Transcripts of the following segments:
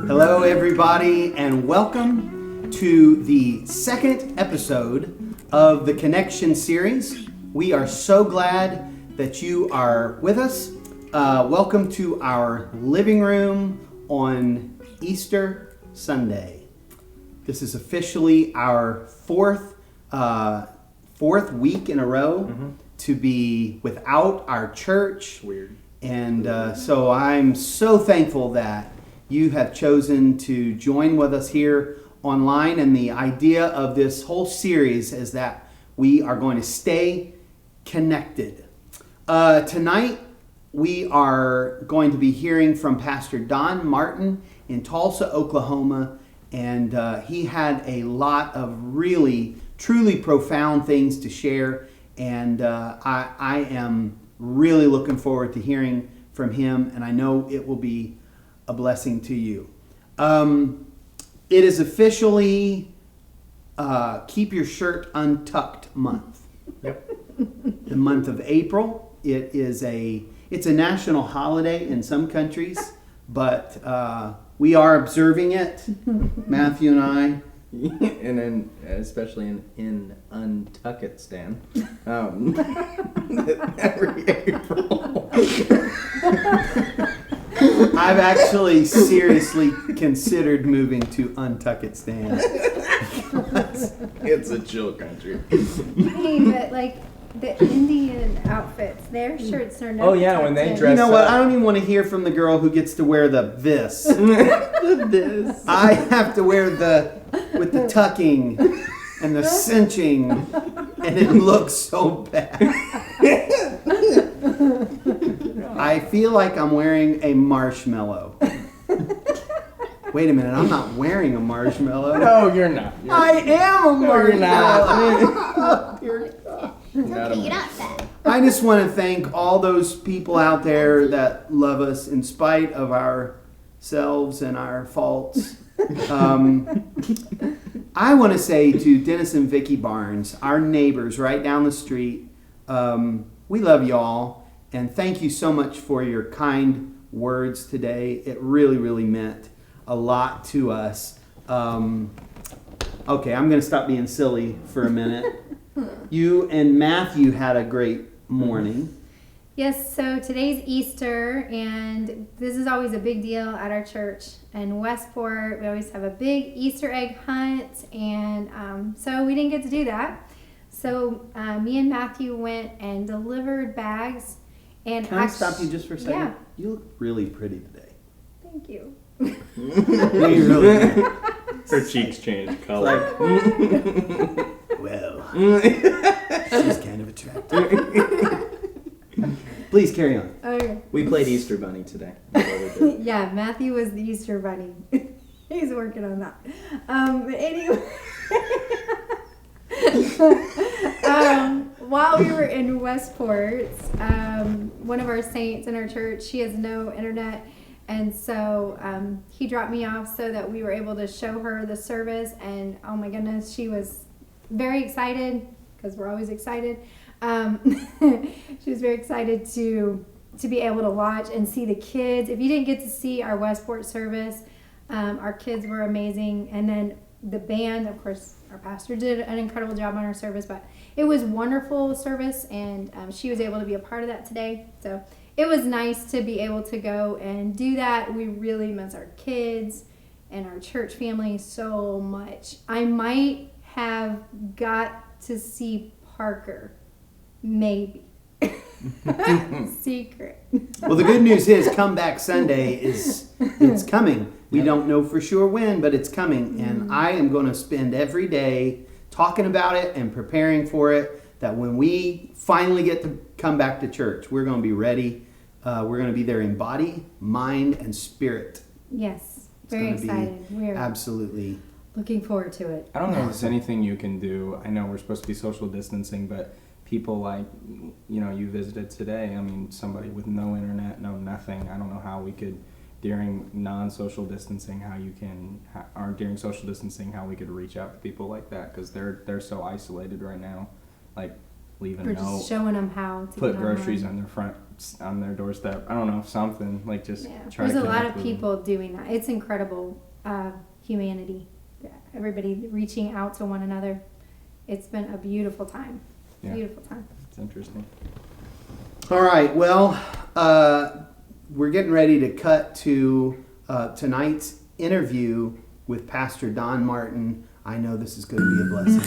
Hello, everybody, and welcome to the second episode of the Connection series. We are so glad that you are with us. Welcome to our living room on Easter Sunday. This is officially our fourth week in a row to be without our church. Weird. And so I'm so thankful that you have chosen to join with us here online. And the idea of this whole series is that we are going to stay connected. Tonight, we are going to be hearing from Pastor Don Martin in Tulsa, Oklahoma. And he had a lot of really, truly profound things to share. And I am really looking forward to hearing from him. And I know it will be a blessing to you. It is officially Keep Your Shirt Untucked month. Yep. The month of April. It's a national holiday in some countries, but we are observing it, Matthew and I. And then, especially in Untuckistan, every April. I've actually seriously considered moving to Untuckistan. It's a chill country. Hey, but like the Indian outfits, their shirts are never. Oh yeah, when they tucked in. dress. You know what? I don't even want to hear from the girl who gets to wear this. This. I have to wear with the tucking and the cinching, and it looks so bad. I feel like I'm wearing a marshmallow. Wait a minute, I'm not wearing a marshmallow. No, you're not. I am a marshmallow. You're not. Okay, you're not fat. I just want to thank all those people out there that love us in spite of ourselves and our faults. I want to say to Dennis and Vicki Barnes, our neighbors right down the street, we love y'all. And thank you so much for your kind words today. It really, really meant a lot to us. Okay, I'm going to stop being silly for a minute. You and Matthew had a great morning. Yes, so today's Easter, and this is always a big deal at our church in Westport. We always have a big Easter egg hunt, and so we didn't get to do that. So me and Matthew went and delivered bags. And Can I stop you just for a second? Yeah. You look really pretty today. Thank you. You really do. Her cheeks changed color. Well, she's kind of attractive. Please carry on. Okay. We played Easter Bunny today. That's what we did. Yeah, Matthew was the Easter bunny. He's working on that. But anyway. While we were in Westport, one of our saints in our church, she has no internet, and so he dropped me off so that we were able to show her the service, and oh my goodness, she was very excited, because we're always excited. She was very excited to be able to watch and see the kids. If you didn't get to see our Westport service, our kids were amazing, and then the band, of course, our pastor did an incredible job on our service, but it was wonderful service, and she was able to be a part of that today. So it was nice to be able to go and do that. We really miss our kids and our church family so much. I might have got to see Parker, maybe. Secret. Well, the good news is Comeback Sunday it's coming. We don't know for sure when, but it's coming. And I am going to spend every day talking about it and preparing for it, that when we finally get to come back to church, we're going to be ready. We're going to be there in body, mind, and spirit. Yes, very excited. We're absolutely looking forward to it. I don't know if there's anything you can do. I know we're supposed to be social distancing, but people like, you visited today. I mean, somebody with no internet, no nothing. I don't know how we could, during non-social distancing, during social distancing, how we could reach out to people like that, because they're so isolated right now. Like, leave a Or note, just showing them how to put get groceries online. on their doorstep. I don't know, something like just Yeah. try There's to a lot connect of with them. people doing that. It's incredible humanity. Everybody reaching out to one another. It's been a beautiful time. Yeah. Beautiful time. It's interesting. All right. Well, we're getting ready to cut to tonight's interview with Pastor Don Martin. I know this is going to be a blessing.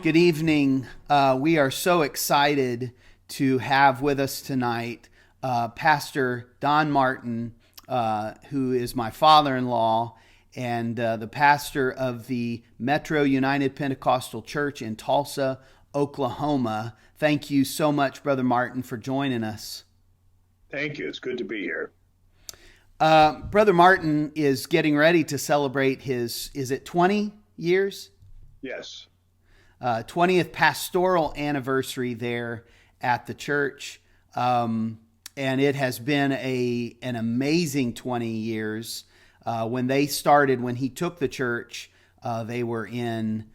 Good evening. We are so excited to have with us tonight Pastor Don Martin, who is my father-in-law and the pastor of the Metro United Pentecostal Church in Tulsa, Oklahoma. Thank you so much, Brother Martin, for joining us. Thank you. It's good to be here. Brother Martin is getting ready to celebrate his, is it 20 years? Yes. 20th pastoral anniversary there at the church. And it has been an amazing 20 years. When he took the church, they were in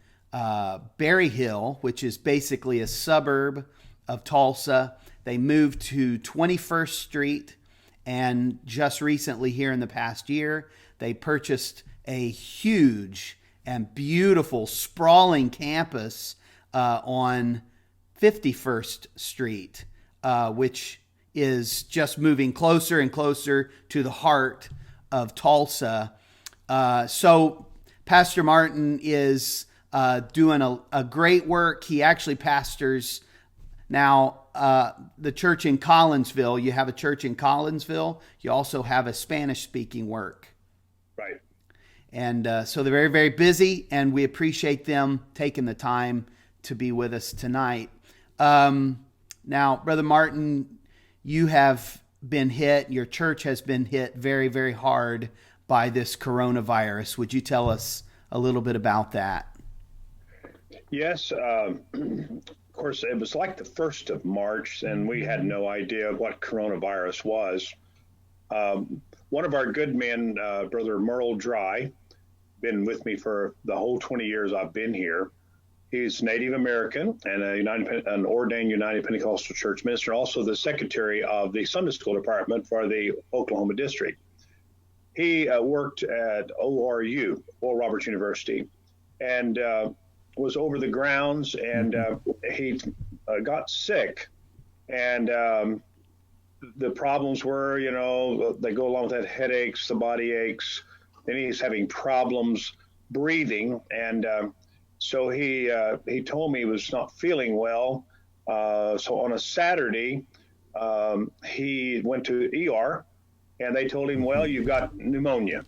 Berry Hill, which is basically a suburb of Tulsa. They moved to 21st Street, and just recently, here in the past year, they purchased a huge and beautiful, sprawling campus on 51st Street, which is just moving closer and closer to the heart of Tulsa. So Pastor Martin is doing a great work. He actually pastors now the church in Collinsville. You have a church in Collinsville. You also have a Spanish-speaking work. Right. And so they're very, very busy, and we appreciate them taking the time to be with us tonight. Now, Brother Martin, you have been hit, your church has been hit very, very hard by this coronavirus. Would you tell us a little bit about that? Yes. Of course, it was like the 1st of March, and we had no idea what coronavirus was. One of our good men, Brother Merle Dry, been with me for the whole 20 years I've been here. He's Native American and an ordained United Pentecostal Church minister, also the secretary of the Sunday School department for the Oklahoma district. He worked at ORU, Oral Roberts University, and was over the grounds, and he got sick. And the problems were, they go along with that: headaches, the body aches. Then he's having problems breathing, and so he told me he was not feeling well. So on a Saturday, he went to ER, and they told him, "Well, you've got pneumonia."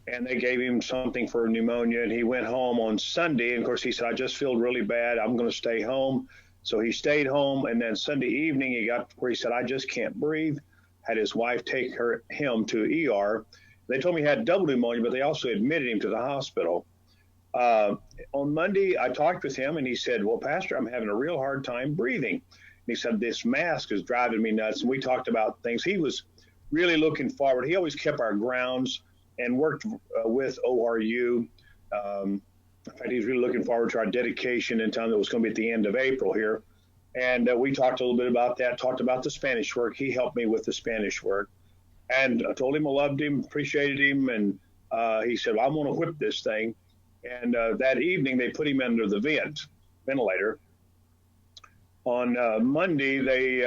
And they gave him something for pneumonia, and he went home on Sunday. And of course, he said, "I just feel really bad. I'm going to stay home." So he stayed home, and then Sunday evening he got where he said, "I just can't breathe." Had his wife take him to ER. They told me he had double pneumonia, but they also admitted him to the hospital. On Monday, I talked with him, and he said, "Well, Pastor, I'm having a real hard time breathing." And he said, "This mask is driving me nuts." And we talked about things. He was really looking forward. He always kept our grounds and worked with ORU. In fact, he's really looking forward to our dedication in time that was going to be at the end of April here. And we talked a little bit about that, talked about the Spanish work. He helped me with the Spanish work. And I told him I loved him, appreciated him. And he said, "Well, I'm going to whip this thing." And that evening, they put him under the ventilator. On Monday, they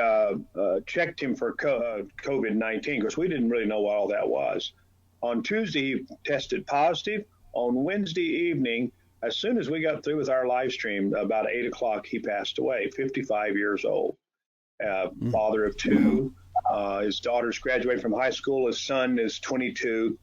checked him for COVID-19, because we didn't really know what all that was. On Tuesday, he tested positive. On Wednesday evening, as soon as we got through with our live stream, about 8 o'clock, he passed away, 55 years old. Father of two. His daughter's graduated from high school. His son is 22.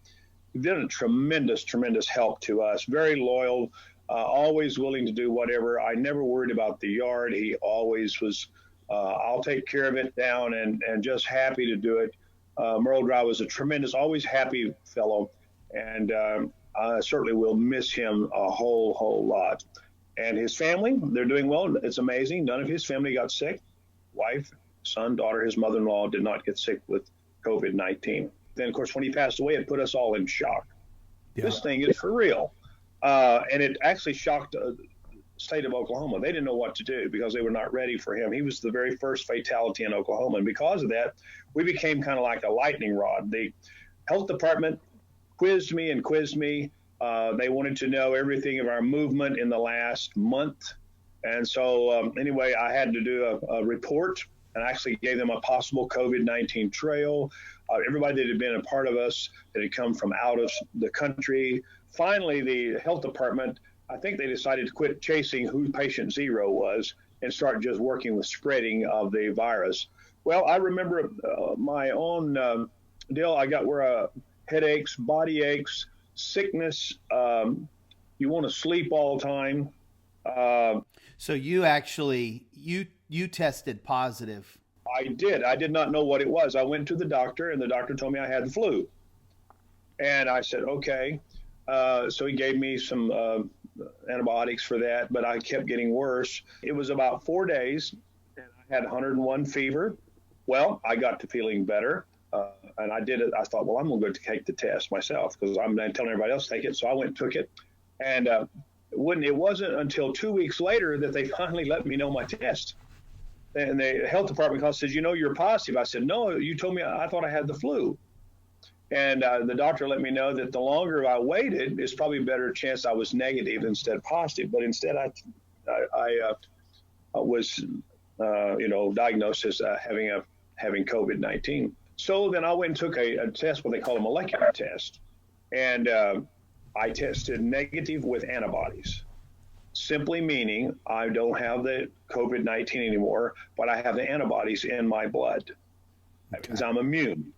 He's been a tremendous, tremendous help to us. Very loyal, always willing to do whatever. I never worried about the yard. He always was, "I'll take care of it down," and just happy to do it. Merle Dry was a tremendous, always happy fellow, and I certainly will miss him a whole lot. And his family, they're doing well. It's amazing. None of his family got sick. Wife, son, daughter, his mother-in-law did not get sick with COVID-19. Then, of course, when he passed away, it put us all in shock. Yeah. This thing is for real. And it actually shocked the state of Oklahoma. They didn't know what to do because they were not ready for him. He was the very first fatality in Oklahoma. And because of that, we became kind of like a lightning rod. The health department quizzed me. They wanted to know everything of our movement in the last month. And so anyway, I had to do a report and actually gave them a possible COVID-19 trail. Everybody that had been a part of us that had come from out of the country. Finally, the health department, I think they decided to quit chasing who patient zero was and start just working with spreading of the virus. Well, I remember my own deal. I got headaches, body aches, sickness. You want to sleep all the time. So you actually, you tested positive. I did. I did not know what it was. I went to the doctor, and the doctor told me I had the flu. And I said, okay. So he gave me some antibiotics for that, but I kept getting worse. It was about 4 days, and I had 101 fever. Well, I got to feeling better, and I did it. I thought, well, I'm going to go take the test myself because I'm telling everybody else to take it. So I went and took it, and it wasn't until 2 weeks later that they finally let me know my test. And the health department says, you're positive. I said, no, you told me I thought I had the flu. And the doctor let me know that the longer I waited, it's probably a better chance I was negative instead of positive. But instead, I was, diagnosed as having COVID-19. So then I went and took a test, what they call a molecular test. And I tested negative with antibodies, simply meaning I don't have the COVID-19 anymore, but I have the antibodies in my blood. That means I'm immune.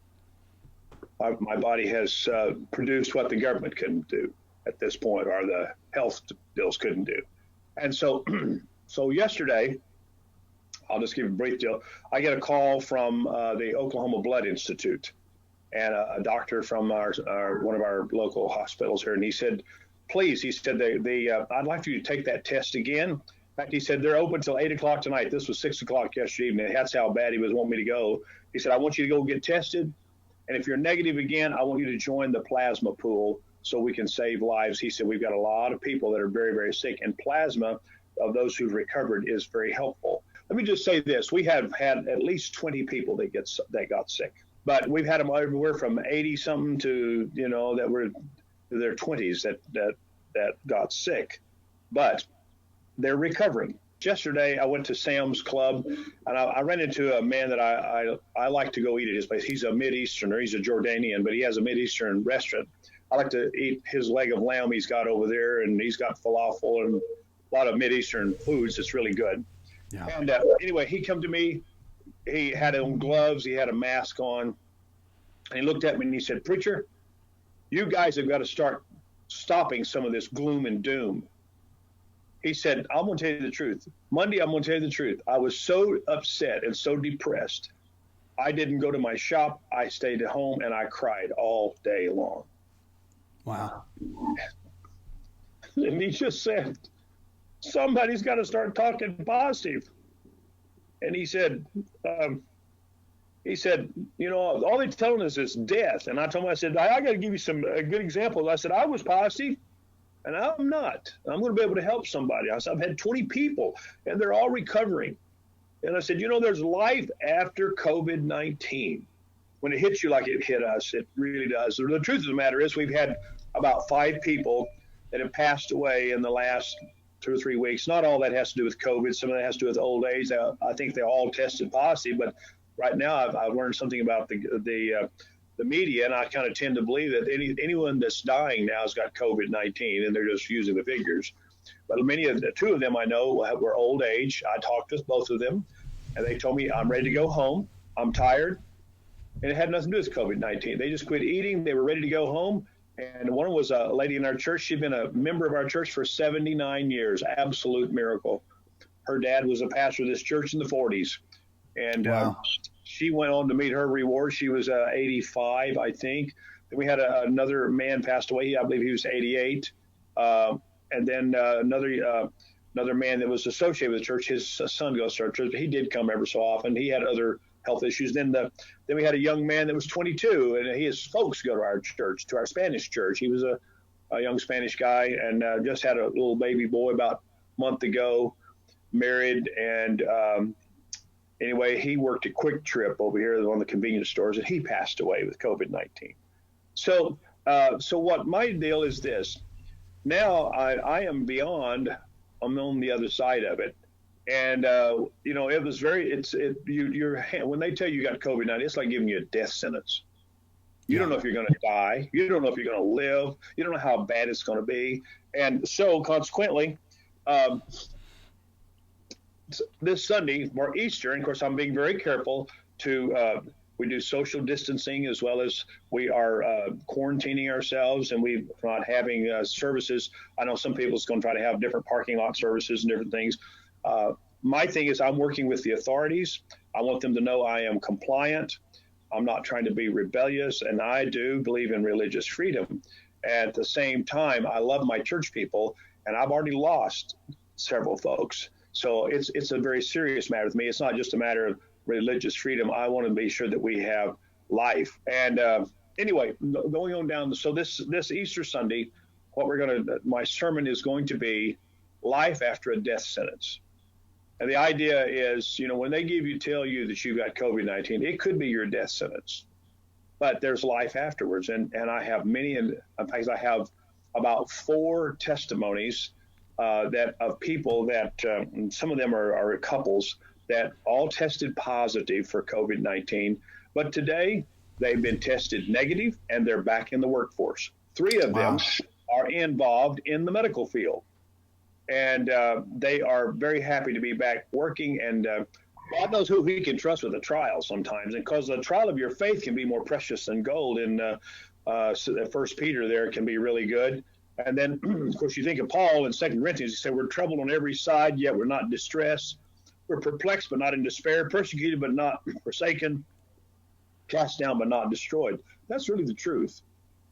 My body has produced what the government couldn't do at this point, or the health bills couldn't do. And so, so yesterday, I'll just give a brief deal. I get a call from the Oklahoma Blood Institute and a doctor from one of our local hospitals here. And he said, please, I'd like for you to take that test again. In fact, he said, they're open till 8 o'clock tonight. This was 6 o'clock yesterday evening. That's how bad he was wanting me to go. He said, I want you to go get tested. And if you're negative again, I want you to join the plasma pool so we can save lives. He said, we've got a lot of people that are very, very sick, and plasma of those who've recovered is very helpful. Let me just say this. We have had at least 20 people that got sick, but we've had them everywhere from 80-something to, that were in their 20s that got sick, but they're recovering. Yesterday, I went to Sam's Club, and I ran into a man that I like to go eat at his place. He's a Mideasterner. He's a Jordanian, but he has a Mideastern restaurant. I like to eat his leg of lamb he's got over there, and he's got falafel and a lot of Mideastern foods. It's really good. Yeah. And anyway, he come to me. He had on gloves. He had a mask on. And he looked at me and he said, Preacher, you guys have got to start stopping some of this gloom and doom. He said, I'm going to tell you the truth. Monday, I'm going to tell you the truth. I was so upset and so depressed. I didn't go to my shop. I stayed at home and I cried all day long. Wow. And he just said, somebody's got to start talking positive. And he said, all they're telling us is death. And I told him, I said, I got to give you some good examples. I said, I was positive. And I'm not. I'm going to be able to help somebody. I said, I've had 20 people, and they're all recovering. And I said, there's life after COVID-19. When it hits you like it hit us, it really does. The truth of the matter is we've had about 5 people that have passed away in the last 2 or 3 weeks. Not all that has to do with COVID. Some of that has to do with old age. I think they all tested positive. But right now I've learned something about the media, and I kind of tend to believe that anyone that's dying now has got COVID-19, and they're just using the figures. But 2 of them I know were old age. I talked with both of them, and they told me, I'm ready to go home. I'm tired. And it had nothing to do with COVID-19. They just quit eating. They were ready to go home. And one was a lady in our church. She'd been a member of our church for 79 years. Absolute miracle. Her dad was a pastor of this church in the 40s. And Wow. she went on to meet her reward. She was 85, I think. Then we had another man passed away. I believe he was 88. And then another man that was associated with the church. His son goes to our church. He did come ever so often. He had other health issues. Then we had a young man that was 22, and his folks go to our church, to our Spanish church. He was a young Spanish guy, and just had a little baby boy about a month ago, married, and anyway, he worked at Quick Trip over here, one of the convenience stores, and he passed away with COVID-19. So what my deal is this. Now I am beyond, I'm on the other side of it. And, it was when they tell you got COVID-19, it's like giving you a death sentence. You don't know if you're going to die. You don't know if you're going to live. You don't know how bad it's going to be. And so consequently, this Sunday for Easter, and of course, I'm being very careful to, we do social distancing as well as we are quarantining ourselves, and we're not having services. I know some people's going to try to have different parking lot services and different things. My thing is I'm working with the authorities. I want them to know I am compliant. I'm not trying to be rebellious, and I do believe in religious freedom. At the same time, I love my church people, and I've already lost several folks. So it's a very serious matter with me. It's not just a matter of religious freedom. I want to be sure that we have life. And anyway, going on down. So this Easter Sunday, my sermon is going to be life after a death sentence. And the idea is, when they tell you that you've got COVID-19, it could be your death sentence, but there's life afterwards. And I have many, in fact, I have about 4 testimonies of people that some of them are couples that all tested positive for COVID-19, but today they've been tested negative and they're back in the workforce. 3 of them are involved in the medical field. And they are very happy to be back working. And God knows who he can trust with a trial sometimes. And because the trial of your faith can be more precious than gold. In First Peter there can be really good. And then, of course, you think of Paul in 2 Corinthians. He said, we're troubled on every side, yet we're not distressed. We're perplexed, but not in despair. Persecuted, but not forsaken. Cast down, but not destroyed. That's really the truth.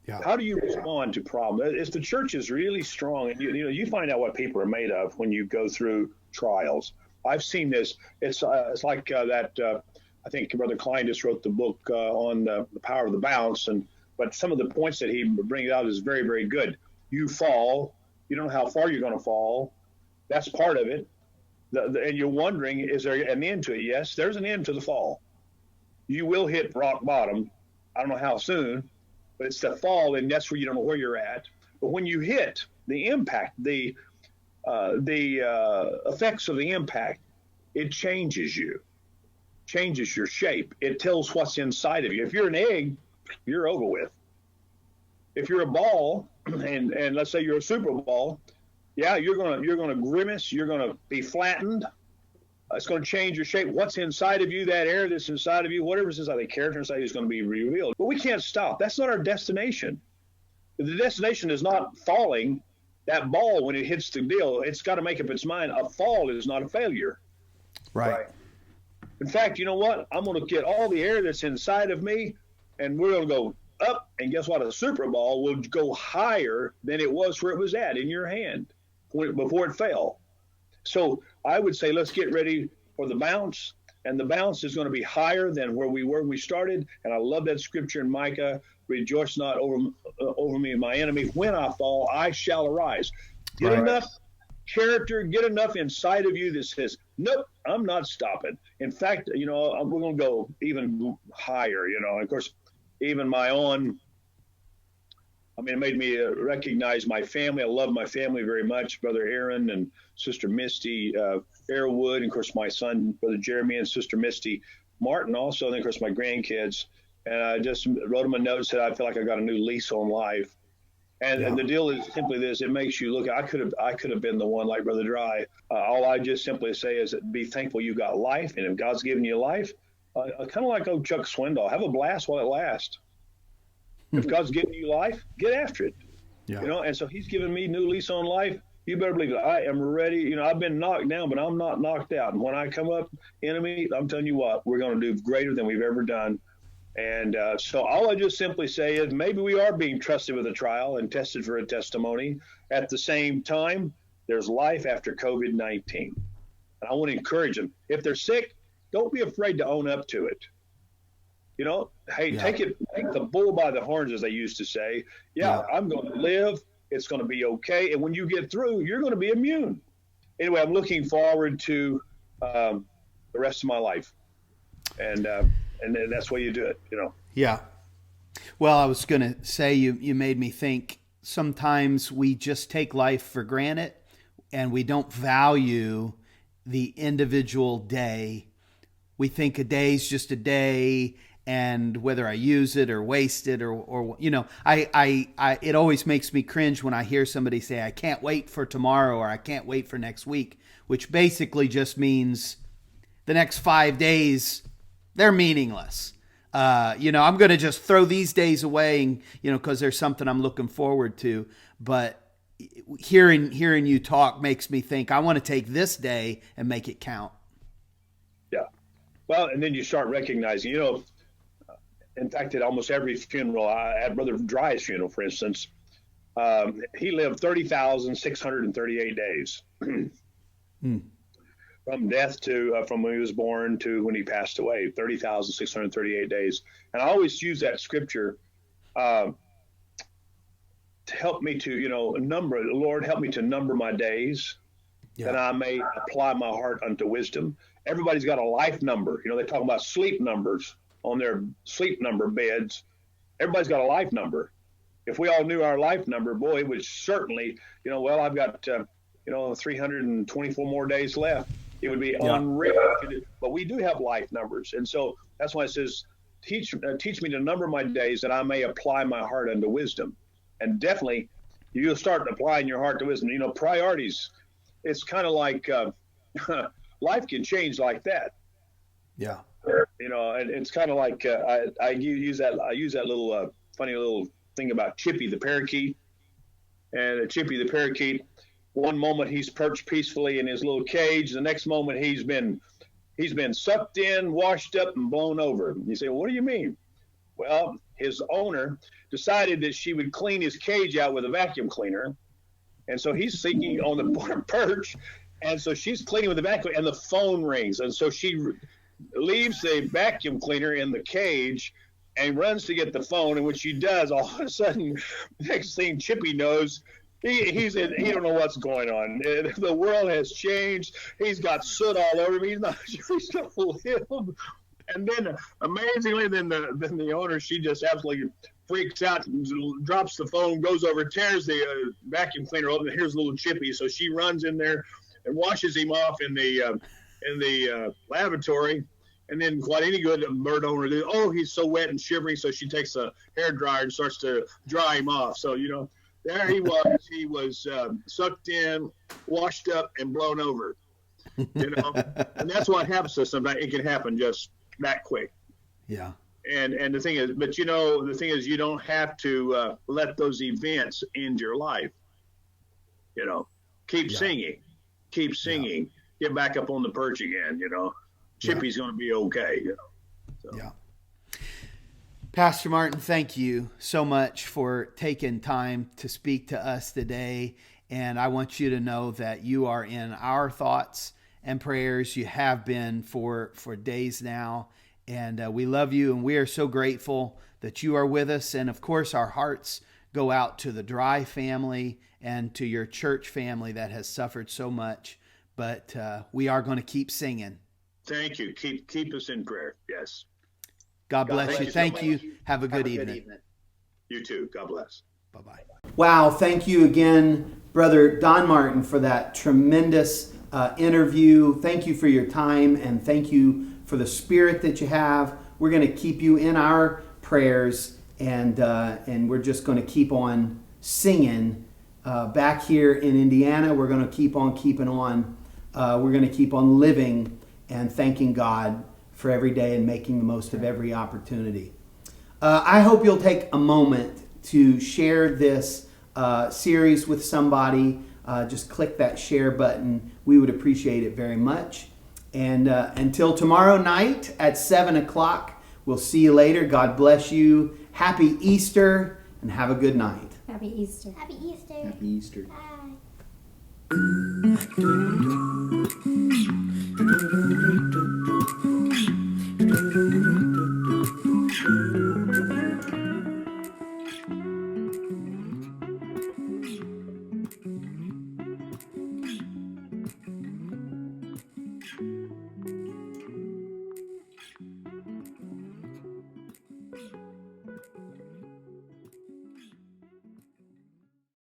Yeah. How do you respond to problems? If the church is really strong, and you find out what people are made of when you go through trials. I've seen this. It's like that. I think Brother Klein just wrote the book on the power of the bounce, but some of the points that he brings out is very, very good. You fall. You don't know how far you're going to fall. That's part of it. And you're wondering, is there an end to it? Yes, there's an end to the fall. You will hit rock bottom. I don't know how soon. But it's the fall, and that's where you don't know where you're at. But when you hit the impact, the effects of the impact, it changes you, changes your shape. It tells what's inside of you. If you're an egg, you're over with. If you're a ball, and let's say you're a Super Bowl, yeah, you're gonna grimace. You're gonna be flattened. It's going to change your shape. What's inside of you, that air that's inside of you, whatever's inside, the character inside is going to be revealed. But we can't stop. That's not our destination. The destination is not falling. That ball, when it hits the deal, it's got to make up its mind. A fall is not a failure. Right. In fact, you know what? I'm going to get all the air that's inside of me, and we're going to go up. And guess what? A Super Ball will go higher than it was where it was at in your hand before it fell. So I would say let's get ready for the bounce, and the bounce is going to be higher than where we were when we started. And I love that scripture in Micah, rejoice not over me, my enemy. When I fall, I shall arise. Get enough character, get enough inside of you that says, nope, I'm not stopping. In fact, we're going to go even higher, Of course, even my own, it made me recognize my family. I love my family very much, Brother Aaron and Sister Misty Airwood, and of course my son, Brother Jeremy, and Sister Misty Martin also, and of course my grandkids. And I just wrote them a note and said I feel like I got a new lease on life. And the deal is simply this: it makes you look. I could have been the one like Brother Dry. All I just simply say is that be thankful you got life, and if God's given you life, kind of like old Chuck Swindoll, have a blast while it lasts. If God's giving you life, get after it. Yeah. And so he's given me new lease on life. You better believe it. I am ready. You know, I've been knocked down, but I'm not knocked out. And when I come up, enemy, I'm telling you what, we're going to do greater than we've ever done. And so all I just simply say is maybe we are being trusted with a trial and tested for a testimony. At the same time, there's life after COVID-19. And I want to encourage them. If they're sick, don't be afraid to own up to it. You know, hey, take the bull by the horns, as they used to say. Yeah. I'm going to live. It's going to be okay. And when you get through, you're going to be immune. Anyway, I'm looking forward to the rest of my life. And that's why you do it, you know. Yeah. Well, I was going to say, you made me think sometimes we just take life for granted and we don't value the individual day. We think a day's just a day, and whether I use it or waste it or you know, I it always makes me cringe when I hear somebody say, I can't wait for tomorrow or I can't wait for next week, which basically just means the next 5 days, they're meaningless. You know, I'm going to just throw these days away, and, you know, because there's something I'm looking forward to. But hearing you talk makes me think I want to take this day and make it count. Yeah. Well, and then you start recognizing, you know, in fact, at almost every funeral, at Brother Dry's funeral, for instance, he lived 30,638 days. From death to from when he was born to when he passed away, 30,638 days. And I always use that scripture to help me to, you know, Lord, help me to number my days, that I may apply my heart unto wisdom. Everybody's got a life number. You know, they talk about sleep numbers on their sleep number beds. Everybody's got a life number. If we all knew our life number, boy, it would certainly, you know, well, I've got, 324 more days left. It would be unreal. But we do have life numbers. And so that's why it says, teach me to number my days that I may apply my heart unto wisdom. And definitely, you'll start applying your heart to wisdom. You know, priorities, it's kind of like life can change like that. Yeah. You know, and it's kind of like I use that little funny little thing about Chippy the parakeet. And Chippy the parakeet, one moment he's perched peacefully in his little cage. The next moment he's been sucked in, washed up, and blown over. You say, well, what do you mean? Well, his owner decided that she would clean his cage out with a vacuum cleaner. And so he's sitting on the perch. And so she's cleaning with the vacuum, and the phone rings. And so she leaves the vacuum cleaner in the cage and runs to get the phone. And when she does, all of a sudden, next thing Chippy knows, he don't know what's going on. The world has changed. He's got soot all over him. He's not sure he's going to live. And then, amazingly, then the owner, she just absolutely freaks out, drops the phone, goes over, tears the vacuum cleaner open. And here's little Chippy. So she runs in there and washes him off in the lavatory. And then what any good bird owner do? Oh, he's so wet and shivering. So she takes a hairdryer and starts to dry him off. So, you know, there he was. He was sucked in, washed up, and blown over. You know, and that's what happens to us sometimes. It can happen just that quick. Yeah. And the thing is, but you know, the thing is, you don't have to let those events end your life. You know, keep singing, get back up on the perch again. You know, Chippy's going to be okay. You know. So. Yeah. Pastor Martin, thank you so much for taking time to speak to us today. And I want you to know that you are in our thoughts and prayers. You have been for days now. And we love you, and we are so grateful that you are with us. And of course, our hearts go out to the Dry family and to your church family that has suffered so much. But we are going to keep singing. Thank you. Keep us in prayer. Yes. God bless you. Thank you. Have a good evening. You too. God bless. Bye-bye. Wow. Thank you again, Brother Don Martin, for that tremendous interview. Thank you for your time, and thank you for the spirit that you have. We're going to keep you in our prayers, and we're just going to keep on singing back here in Indiana. We're going to keep on keeping on. We're going to keep on living and thanking God for every day and making the most of every opportunity. I hope you'll take a moment to share this series with somebody. just click that share button. We would appreciate it very much. And until tomorrow night at 7 o'clock, we'll see you later. God bless you. Happy Easter and have a good night. Happy Easter. Happy Easter. Happy Easter. Bye.